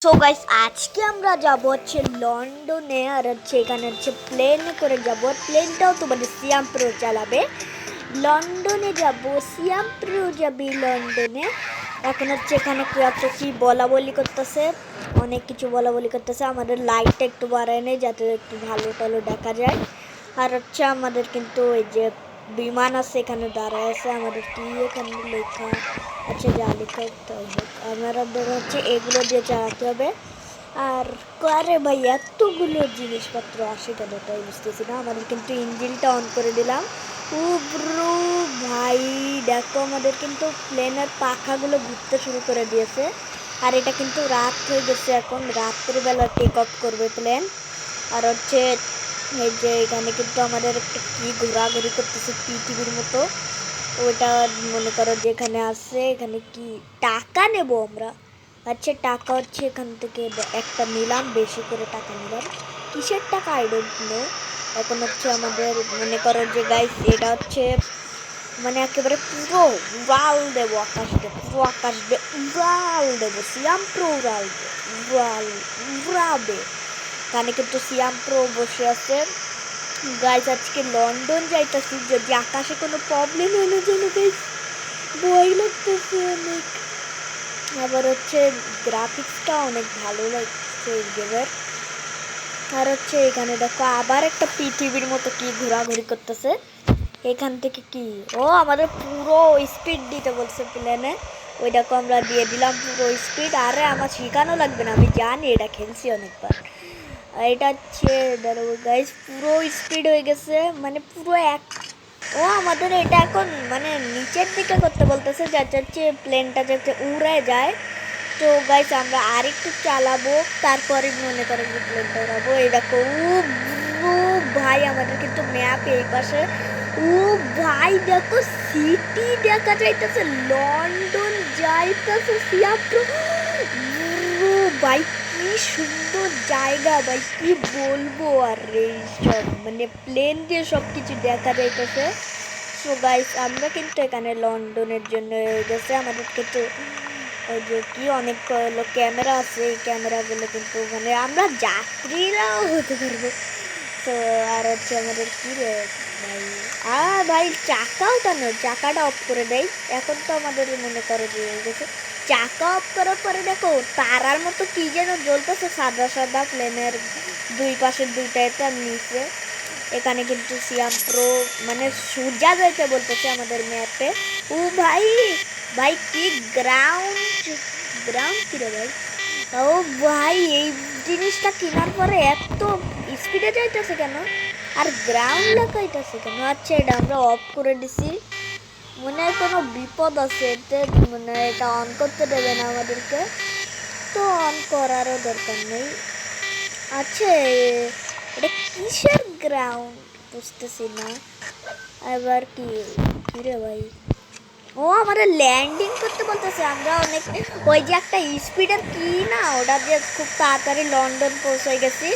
So guys আজকে আমরা যাব হচ্ছে লন্ডনে, আর হচ্ছে এখানে হচ্ছে প্লেনে করে যাব। প্লেনটাও তোমাদের সিয়াম প্রো চালাবে। লন্ডনে যাব, সিয়াম প্রো যাবে লন্ডনে। এখন হচ্ছে এখানে কি বলা বলি করতেছে, অনেক কিছু বলা বলি করতেছে। আমাদের লাইটটা একটু বাড়ায় নেই যাতে একটু ভালো টালো দেখা যায়। আর হচ্ছে আমাদের কিন্তু ওই যে বিমান আছে এখানে দাঁড়ায় আছে, আমাদের কি এখানে লেখা আচ্ছা যা লেখা তাই হোক, আমাদের হচ্ছে এগুলো দিয়ে চালাতে হবে। আর কারে ভাই এতগুলো জিনিসপত্র আসে কেন তাই বুঝতেছি না। আমাদের কিন্তু ইঞ্জিনটা অন করে দিলাম। ও ব্রো ভাই দেখো, আমাদের কিন্তু প্লেনের পাখাগুলো ঘুরতে শুরু করে দিয়েছে। আর এটা কিন্তু রাত হয়ে গেছে, এখন রাত্রিবেলা টেক অফ করবে প্লেন। আর হচ্ছে এই যে এখানে কিন্তু আমাদের একটা কি ঘোরাঘুরি করতেছে পৃথিবীর মতো। ওটা মনে করো যেখানে আছে এখানে কি টাকা নেব আমরা। আচ্ছা টাকা হচ্ছে এখান থেকে একটা নিলাম, বেশি করে টাকা নিলাম। কিসের টাকা আই ডোন্ট নো। এখন হচ্ছে আমাদের মনে করো যে গাইস এটা হচ্ছে মানে একেবারে পুরো উড়াল দেবো আকাশকে, পুরো আকাশকে উড়াল দেবো। সিয়াম প্রো উড়াল উড়াল উড়াবে। এখানে কিন্তু সিয়াম প্রো বসে আছে। গাইস আজকে লন্ডন যাইতেছি, যদি আকাশে কোনো প্রবলেম হলো যেন গাইস ভয় লাগতেছে অনেক। আবার হচ্ছে গ্রাফিক্সটা অনেক ভালো লাগছে এই গেমের। আর হচ্ছে এখানে দেখো আবার একটা পৃথিবীর মতো কি ঘোরাঘুরি করতেছে। এখান থেকে কি ও আমাদের পুরো স্পিড দিতে বলছে প্লেনে। ওই দেখো আমরা দিয়ে দিলাম পুরো স্পিড। আরে আমার শেখানো লাগবে না, আমি জানি, এটা খেলছি অনেকবার। এটা হচ্ছে গাইস পুরো স্পিড হয়ে গেছে, মানে পুরো এক। ও আমাদের এটা এখন মানে নিচের দিকে করতে বলতেছে যাতে হচ্ছে প্লেনটা যাতে উড়ে যায়। তো গাইস আমরা আরেকটু চালাবো, তারপরে মনে করো যে প্লেনটা উড়াবো। এই দেখো ও ভাই আমাদের কিন্তু ম্যাপ এই পাশে। ও ভাই দেখো সিটি দেখা যাইতেছে, লন্ডন যাইতেছে সিয়াপ্রো। ও ভাই কি সুন্দর জায়গা ভাই, কি বলবো। আর এইসব মানে প্লেন দিয়ে সব কিছু দেখা যাইতেছে। সো গাইস আমরা কিন্তু এখানে লন্ডনের জন্য গেছে। আমাদের কিন্তু ওই যে কি অনেক ক্যামেরা আছে, এই ক্যামেরাগুলো কিন্তু মানে আমরা যাত্রীরাও হতে পারবো। তো আর হচ্ছে আমাদের কি রে ভাই, ভাই চাকা ওঠানো, চাকাটা অফ করে দেয়। এখন তো আমাদের মনে করো যে হয়ে গেছে। চাকা অফ করার পরে দেখো তারার মতো কি যেন জ্বলতেছে সাদা সাদা প্লেনের দুই পাশের দুইটাতে আর নিচে। এখানে কিন্তু সিয়াম প্রো মানে সোজা যাইতে বলতেছে আমাদের ম্যাপে। ও ভাই ভাই কি গ্রাউন্ড গ্রাউন্ড কি রে ভাই। ও ভাই এই জিনিসটা কেনার পরে এত স্পিডে যাইতেছে কেন, আর গ্রাউন্ড লেখাইতেছে কেন। আচ্ছা এটা আমরা অফ করে দিছি, মনে হয় কোনো বিপদ আছে এতে, মানে এটা অন করতে দেবে না আমাদেরকে। তো অন করারও দরকার নেই। আচ্ছা এটা কিসের গ্রাউন্ড বুঝতেছি না। এবার কি রে ভাই, ও আমাদের ল্যান্ডিং করতে বলতেছে। আমরা অনেক ওই যে একটা স্পিডের কি না, ওটা দিয়ে খুব তাড়াতাড়ি লন্ডন পৌঁছে গেছি।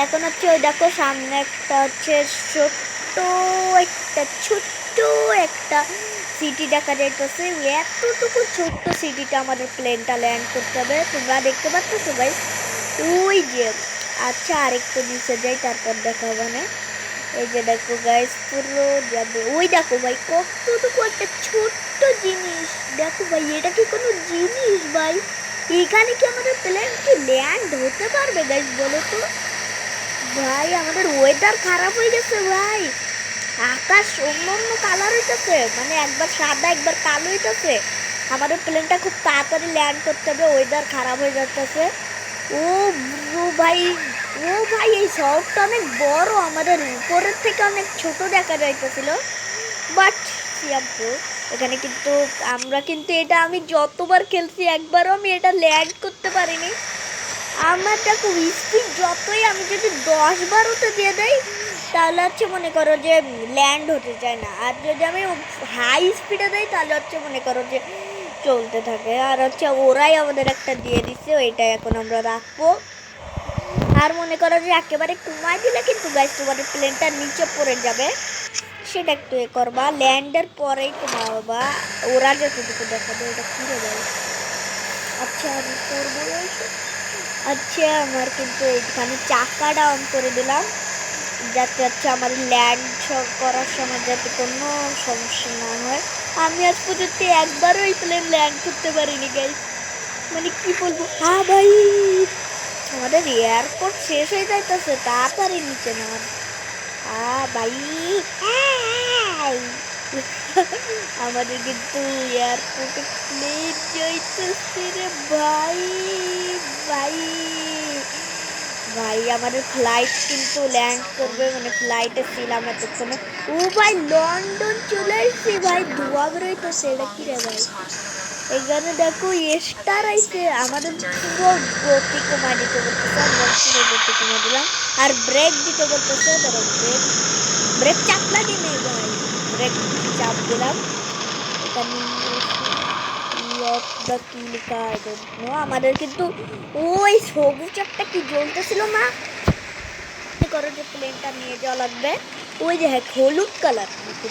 এখন হচ্ছে ওই দেখো সামনে একটা হচ্ছে ছোট্ট ছোট্ট একটা সিটি দেখা যাইতেছে। এতটুকু ছোট্ট সিটিটা আমাদের প্লেনটা ল্যান্ড করতে হবে, তোমরা দেখতে পাচ্ছ ভাই ওই যে। আচ্ছা আরেকটু নিচে যাই তারপর দেখা হবে না। এই যে দেখো গাইস পুরো যাবে। ওই দেখো ভাই কতটুকু একটা ছোট্ট জিনিস, দেখো ভাই এটা কি কোনো জিনিস ভাই। এখানে কি আমাদের প্লেন কি ল্যান্ড হতে পারবে গাইস বলো তো। ভাই আমাদের ওয়েদার খারাপ হয়ে গেছে ভাই, আকাশ অন্য অন্য কালার হইতেছে, মানে একবার সাদা একবার কালো হইতেছে। আমাদের প্লেনটা খুব তাড়াতাড়ি ল্যান্ড করতে হবে, ওয়েদার খারাপ হয়ে যাচ্ছে। ও ও ভাই ও ভাই এই শহরটা অনেক বড়, আমাদের উপরের থেকে অনেক ছোট দেখা যাইতেছিল। বাট সিয়াম্পু এখানে কিন্তু আমরা কিন্তু এটা আমি যতবার খেলছি একবারও আমি এটা ল্যান্ড করতে পারিনি। আমার দেখো স্পিড যতই আমি যদি 10 বারোতে দিয়ে দেই তাহলে হচ্ছে মনে করো যে ল্যান্ড হতে চায় না, আর যদি আমি হাই স্পিডে দেই তাহলে হচ্ছে মনে করো যে চলতে থাকে। আর হচ্ছে ওরাই আমাদের একটা দিয়ে দিচ্ছে, ওইটাই এখন আমরা রাখবো। আর মনে করো যে একেবারে কমাই দিলে কিন্তু গাইস তোমাদের প্লেনটা নিচে পড়ে যাবে, সেটা একটু এ করবা, ল্যান্ডের পরেই কমাবা। ওরা যতটুকু দেখাবে এটা কি রে ভাই। আচ্ছা আমি করবো আচ্ছা আমার কিন্তু এখানে চাকাটা অন করে দিলাম, যাতে হচ্ছে আমার ল্যান্ড করার সময় যাতে কোনো সমস্যা না হয়। আমি আজ পর্যন্ত একবারও এই প্লেন ল্যান্ড করতে পারিনি গাইস, মানে কি বলবো। হ্যাঁ ভাই, আমাদের এয়ারপোর্ট শেষ হয়ে যাইতেছে, তাড়াতাড়ি নিচে নাম। ভাই আমাদের কিন্তু এয়ারপোর্টে প্লেন যাইতেছে রে ভাই। ভাই ভাই আমাদের ফ্লাইট কিন্তু ল্যান্ড করবে, মানে ফ্লাইটে ছিলাম এতক্ষণে। ও ভাই লন্ডন চলে এসেছি ভাই, ধোয়া বেরোইতেছে, এটা কি রে ভাই। এখানে দেখো স্টার আইছে, আমাদের পুরো গতি কমাই দিতে বলতেছে, আমরা পুরো গতি কমাই দিলাম। আর ব্রেক দিতে বলতেছে, ধরো ব্রেক, ব্রেক চাপলা দিই নেই ভাই, ব্রেক চাপ দিলাম। এখানে কি লেখা আমাদের কিন্তু ওই সবুজ একটা কি জ্বলতেছিল না, করো যে প্লেনটা নিয়ে যাওয়া লাগবে, ওই যে হ্যাঁ হলুদ কালার বলবো,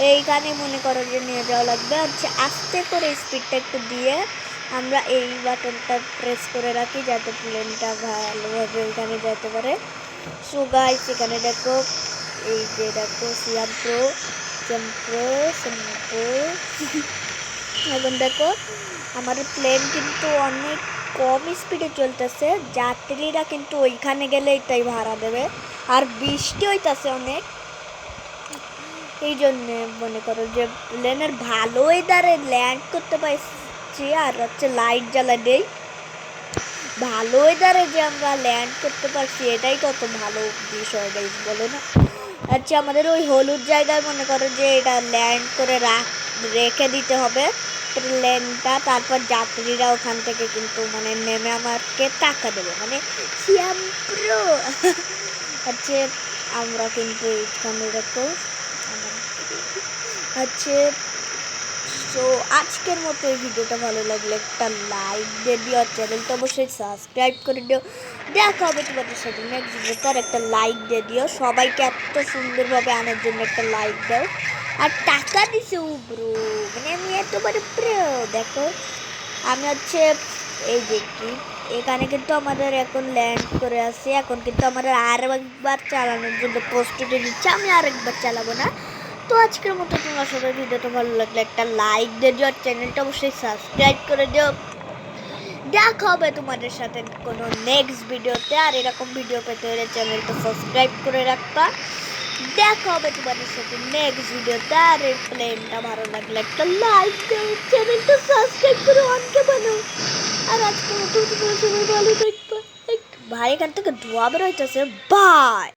এইখানে মনে করো যে নিয়ে যাওয়া লাগবে। আচ্ছা আস্তে করে স্পিডটা একটু দিয়ে আমরা এই বাটনটা প্রেস করে রাখি, যাতে প্লেনটা ভালোভাবে ওইখানে যেতে পারে। সো গাইস এখানে দেখো, এই যে দেখো সিয়াম প্রো এখন দেখো আমাদের প্লেন কিন্তু অনেক কম স্পিডে চলতেছে, যাত্রীরা কিন্তু ওইখানে গেলে এটাই ভাড়া দেবে। আর বৃষ্টি হইতাছে অনেক, এই জন্যে মনে করো যে প্লেনের ভালো ওয়েদারে ল্যান্ড করতে পারছি। আর হচ্ছে লাইট জ্বালা দেই, ভালো ওয়েদারে যে আমরা ল্যান্ড করতে পারছি এটাই কত ভালো বিষয় গাইস, বলো না। আচ্ছা আমাদের ওই হলুদ জায়গায় মনে করো যে এটা ল্যান্ড করে রেখে দিতে হবে প্লেনটা, তারপর যাত্রীরা ওখান থেকে কিন্তু মানে নেমে আমাকে টাকা দেবে, মানে সিয়াম প্রো। আচ্ছা আমরা কিন্তু এইখানে দেখো আচ্ছা। সো আজকের মতো এই ভিডিওটা ভালো লাগলে একটা লাইক দিয়ে দিও, আর চ্যানেলটা অবশ্যই সাবস্ক্রাইব করে দিও। দেখা হবে তোমাদের সাথে নেক্সট ভিডিওতে, আর একটা লাইক দিয়ে দিও। সবাইকে এত সুন্দরভাবে আনার জন্য একটা লাইক দাও। আর টাকা দিছে ব্রো, মানে আমি এতবারে প্রিয়। দেখো আমি হচ্ছে এই যে কি এখানে কিন্তু আমাদের এখন ল্যান্ড করে আসছে, এখন কিন্তু আমাদের আরেকবার চালানোর জন্য প্রস্তুতি নিচ্ছে, আমি আরেকবার চালাবো না। তো আজকের মতো তোমার সবাই ভিডিওটা ভালো লাগলে একটা লাইক দিয়ে দিও, আর চ্যানেলটা অবশ্যই সাবস্ক্রাইব করে দিও। দেখা হবে তোমাদের সাথে কোনো নেক্সট ভিডিওতে, আর এরকম ভিডিও পেতে হলে চ্যানেলটা সাবস্ক্রাইব করে রাখবা। দেখা হবে তোমাদের সাথে নেক্সট ভিডিওতে, আর এই প্লেনটা ভালো লাগলে একটা লাইক দাও, চ্যানেলটা সাবস্ক্রাইব করে অনকে বানাও। আর আজকের মতো তোমার সবাই ভালো থাকবা। ভাই এখান থেকে ধোয়া বেরোইতেছে, বাই।